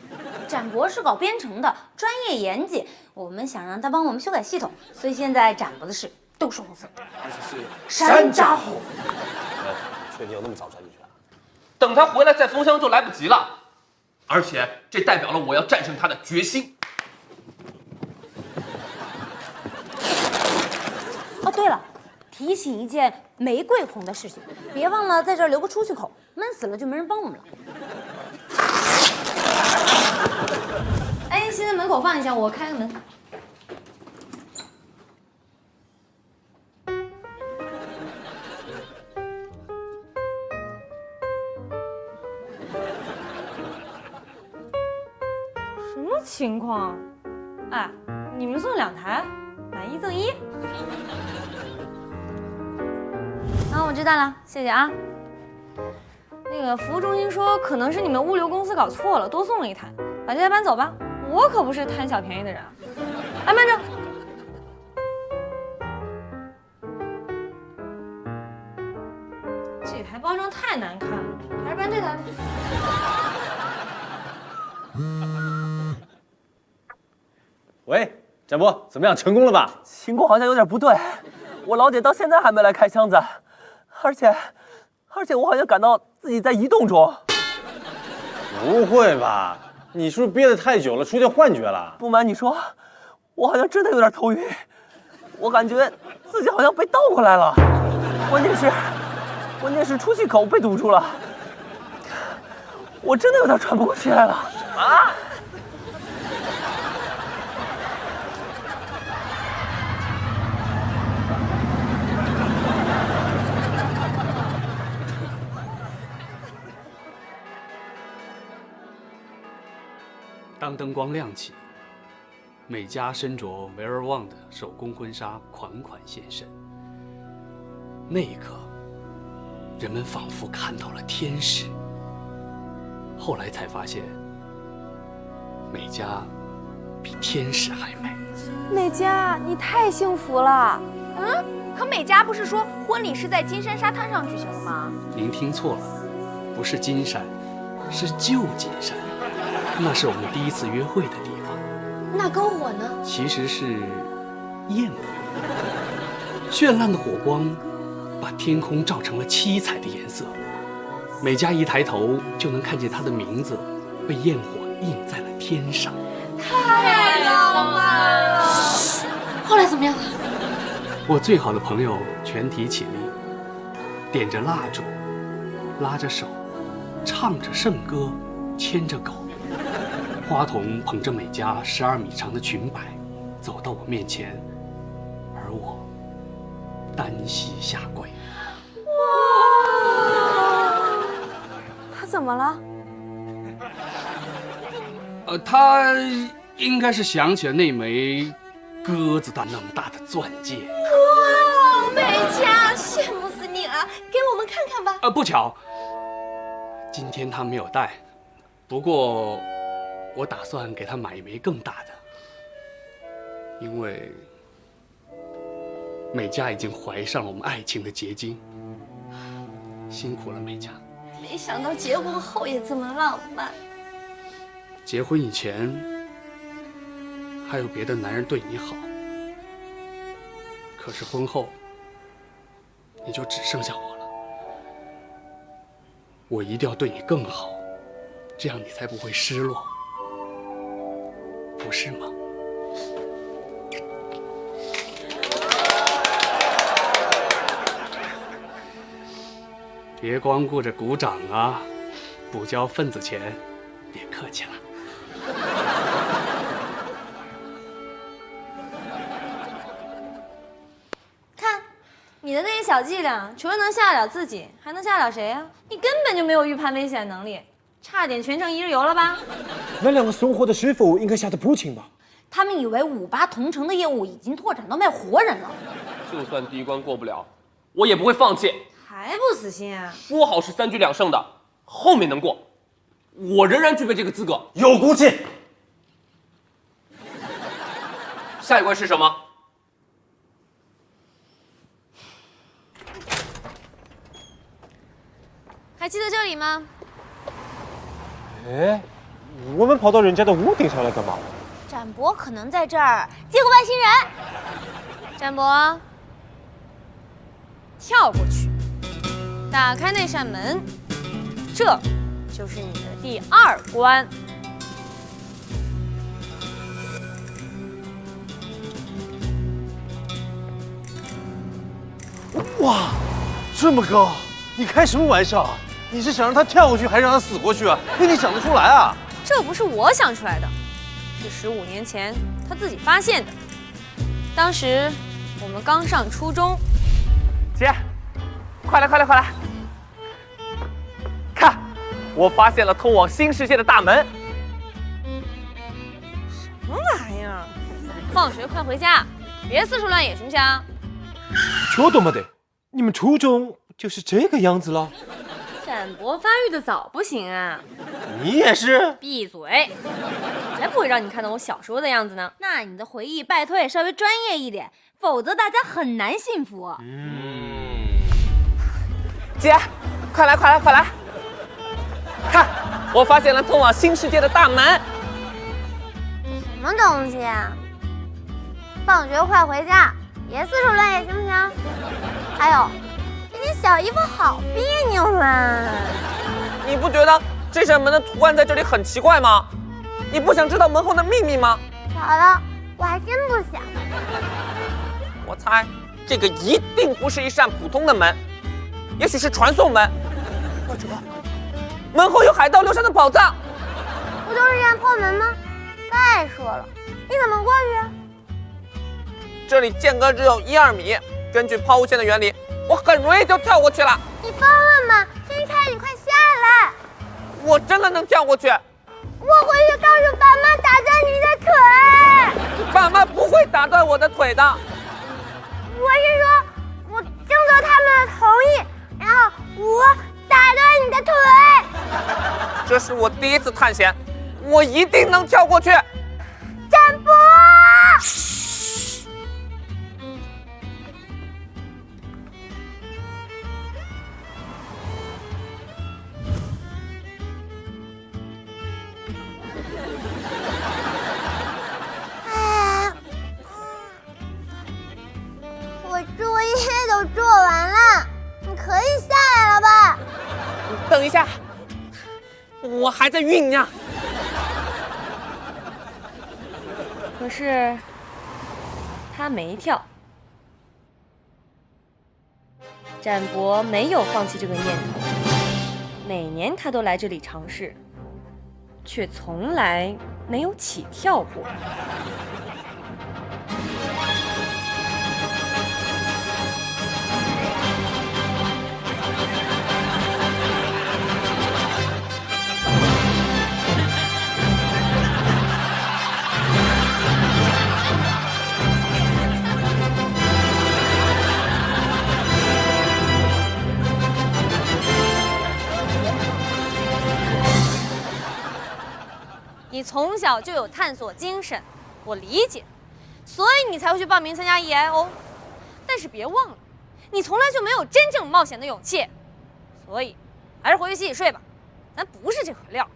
展博是搞编程的，专业严谨，我们想让他帮我们修改系统，所以现在展博的事都是红色，而且是山楂红。确定要那么早钻进去啊？等他回来再封箱就来不及了，而且这代表了我要战胜他的决心。哦，对了，提起一件玫瑰红的事情，别忘了在这儿留个出去口，闷死了就没人帮我们了。哎，先在门口放一下，我开个门。什么情况？哎，你们送2台，买1赠1。啊，我知道了，谢谢啊。那个服务中心说，可能是你们物流公司搞错了，多送了1台，把这台搬走吧。我可不是贪小便宜的人啊。哎，慢着，这台包装太难看了，还是搬这台吧。喂，展博，怎么样？成功了吧？情况好像有点不对，我老姐到现在还没来开箱子，而且我好像感到自己在移动中。不会吧？你是不是憋得太久了，出现幻觉了？不瞒你说，我好像真的有点头晕，我感觉自己好像被倒过来了。关键是出气口被堵住了，我真的有点喘不过气来了。啊！当灯光亮起，美嘉身着 Vera Wang 的手工婚纱款款现身。那一刻，人们仿佛看到了天使。后来才发现，美嘉比天使还美。美嘉，你太幸福了。嗯，可美嘉不是说婚礼是在金山沙滩上举行的吗？您听错了，不是金山，是旧金山。那是我们第一次约会的地方。那篝火呢？其实是焰火，绚烂的火光把天空照成了七彩的颜色。美嘉一抬头就能看见她的名字被焰火印在了天上。太浪漫了！后来怎么样了？我最好的朋友全体起立，点着蜡烛，拉着手，唱着圣歌，牵着狗。花童捧着美嘉12米长的裙摆，走到我面前，而我单膝下跪。哇！他怎么了？他应该是想起了那枚鸽子蛋那么大的钻戒。哇，美嘉，羡慕死你了！给我们看看吧。不巧，今天他没有带，不过我打算给他买一枚更大的，因为美嘉已经怀上了我们爱情的结晶。辛苦了，美嘉。没想到结婚后也这么浪漫。结婚以前还有别的男人对你好，可是婚后你就只剩下我了。我一定要对你更好，这样你才不会失落。不是吗？别光顾着鼓掌啊，不交份子钱，别客气了。看，你的那些小伎俩，除了能吓得了自己，还能吓得了谁呀？你根本就没有预判危险能力，差点全程一日游了吧？那两个送货的师傅应该吓得不轻吧？他们以为58同城的业务已经拓展到卖活人了。就算第一关过不了，我也不会放弃。还不死心啊？说好是3局2胜的，后面能过，我仍然具备这个资格。有骨气。下一关是什么？还记得这里吗？哎，我们跑到人家的屋顶上来干嘛？展博可能在这儿接过外星人。展博，跳过去，打开那扇门，这就是你的第2关。哇，这么高！你开什么玩笑啊？你是想让他跳过去，还是让他死过去啊？那你想得出来啊？这不是我想出来的，是15年前他自己发现的。当时我们刚上初中。姐，快来快来快来！看，我发现了通往新世界的大门。什么玩意儿？放学快回家，别四处乱野，行不行？ちょっと待て，你们初中就是这个样子了？展博发育的早不行啊！你也是？闭嘴！才不会让你看到我小时候的样子呢。那你的回忆拜托也稍微专业一点，否则大家很难幸福。姐，快来快来快来！看，我发现了通往新世界的大门。什么东西啊？放学快回家，别四处乱野，行不行？还有，这件小衣服好别扭啊！你不觉得这扇门的图案在这里很奇怪吗？你不想知道门后的秘密吗？好了，我还真不想。我猜这个一定不是一扇普通的门，也许是传送门。或者门后有海盗留下的宝藏。不就是一扇破门吗？再说了，你怎么过去啊？这里间隔只有1-2米，根据抛物线的原理，我很容易就跳过去了。你疯了吗？金钗，你快下来！我真的能跳过去。我回去告诉爸妈打断你的腿。爸妈不会打断我的腿的。我是说，我征得他们的同意，然后我打断你的腿。这是我第一次探险，我一定能跳过去。展博！我作业都做完了，你可以下来了吧？等一下，我还在酝酿。可是他没跳，展博没有放弃这个念头。每年他都来这里尝试，却从来没有起跳过。你从小就有探索精神，我理解，所以你才会去报名参加 EIO。但是别忘了，你从来就没有真正冒险的勇气，所以还是回去洗洗睡吧，咱不是这块料。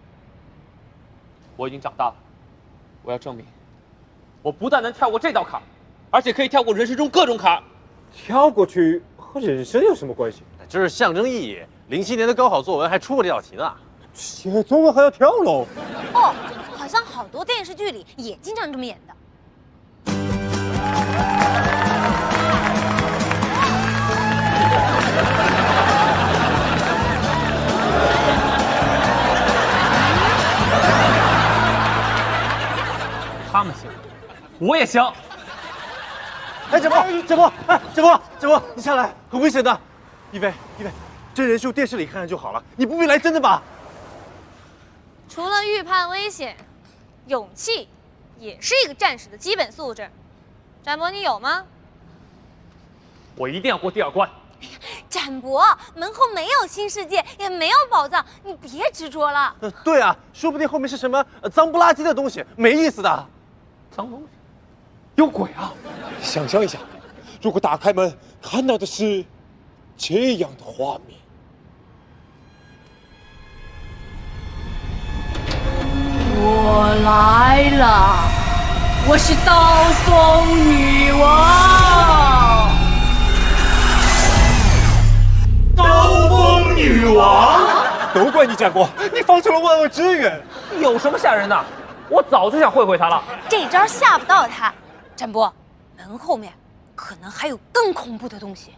我已经长大了，我要证明，我不但能跳过这道坎，而且可以跳过人生中各种坎。跳过去和人生有什么关系？这是象征意义。07年的高考作文还出过这道题呢。写作文还要跳楼？哦，好像好多电视剧里也经常这么演的。他们行，我也行。哎，展博，哎，展博，你下来，很危险的。一菲，真人秀电视里看看就好了，你不必来真的吧？除了预判危险，勇气也是一个战士的基本素质。展博，你有吗？我一定要过第2关。展博，门后没有新世界，也没有宝藏，你别执着了。对啊，说不定后面是什么脏不拉几的东西，没意思的。脏东西？有鬼啊！想象一下，如果打开门看到的是这样的画面，来了，我是刀锋女王。刀锋女王，都怪你战国，你放出了万恶之源。有什么吓人的？我早就想会会他了。这招吓不到他。展博，门后面可能还有更恐怖的东西。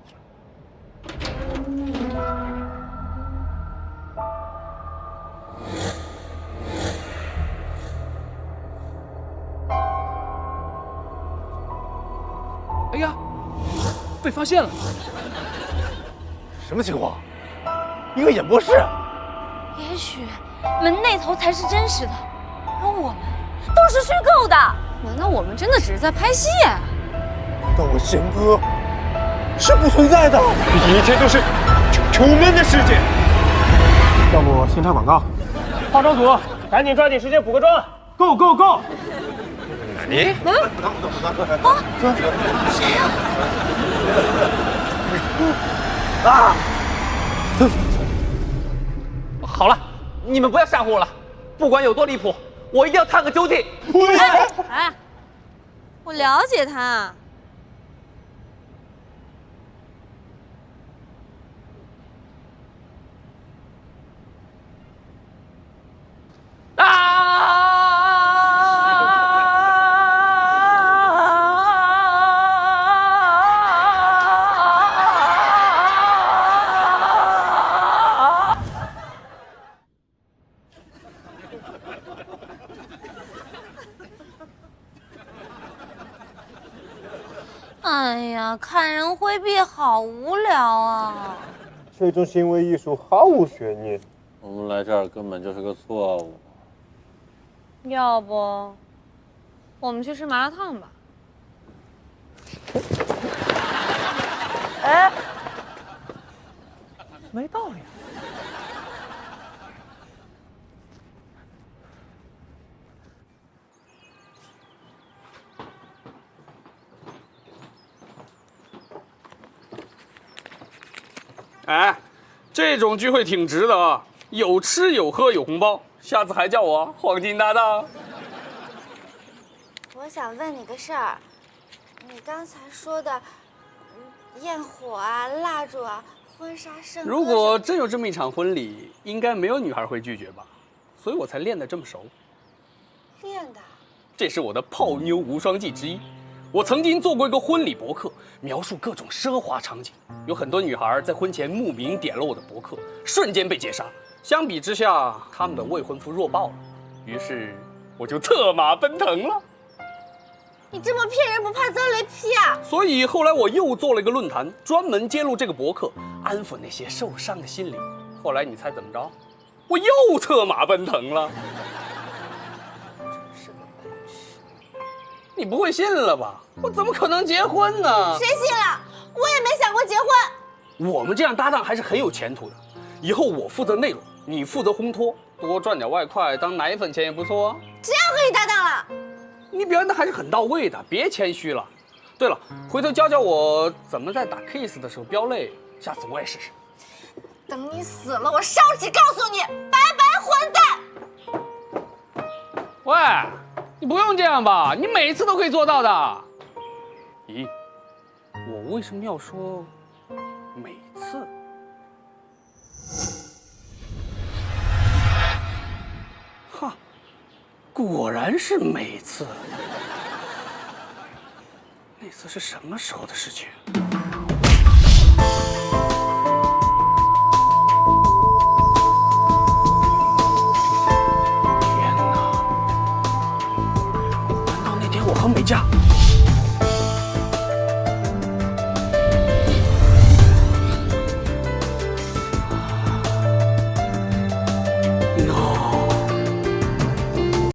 哎呀，被发现了！什么情况？一个演播室。也许门那头才是真实的，而我们都是虚构的。难道我们真的只是在拍戏啊？但我贤哥是不存在的，一切都是楚门的世界。要不先插广告，化妆组赶紧抓紧时间补个妆 ，Go Go Go！ 你？谁呀？啊！好了，你们不要吓唬我了，不管有多离谱，我一定要探个究竟。哎，我了解他。哎呀，看人挥臂好无聊啊！这种行为艺术毫无悬念。我们来这儿根本就是个错误。要不，我们去吃麻辣烫吧？哎，没道理。哎，这种聚会挺值的啊，有吃有喝有红包，下次还叫我黄金搭档。我想问你个事儿，你刚才说的，焰火啊、蜡烛啊、婚纱圣歌，如果真有这么一场婚礼，应该没有女孩会拒绝吧？所以我才练得这么熟。练的？这是我的泡妞无双技之一。我曾经做过一个婚礼博客，描述各种奢华场景，有很多女孩在婚前慕名点了我的博客，瞬间被截杀。相比之下，他们的未婚夫弱爆了，于是我就策马奔腾了。你这么骗人，不怕遭雷劈啊？所以后来我又做了一个论坛，专门揭露这个博客，安抚那些受伤的心灵。后来你猜怎么着？我又策马奔腾了。你不会信了吧？我怎么可能结婚呢？谁信了？我也没想过结婚。我们这样搭档还是很有前途的。以后我负责内容，你负责烘托，多赚点外快当奶粉钱也不错啊。这样可以搭档了。你表演的还是很到位的，别谦虚了。对了，回头教教我怎么在打 kiss 的时候飙泪，下次我也试试。等你死了，我烧纸告诉你，拜拜混蛋！喂，你不用这样吧？你每次都可以做到的。咦，我为什么要说每次？哈，果然是每次。那次是什么时候的事情？天哪！难道那天我和美嘉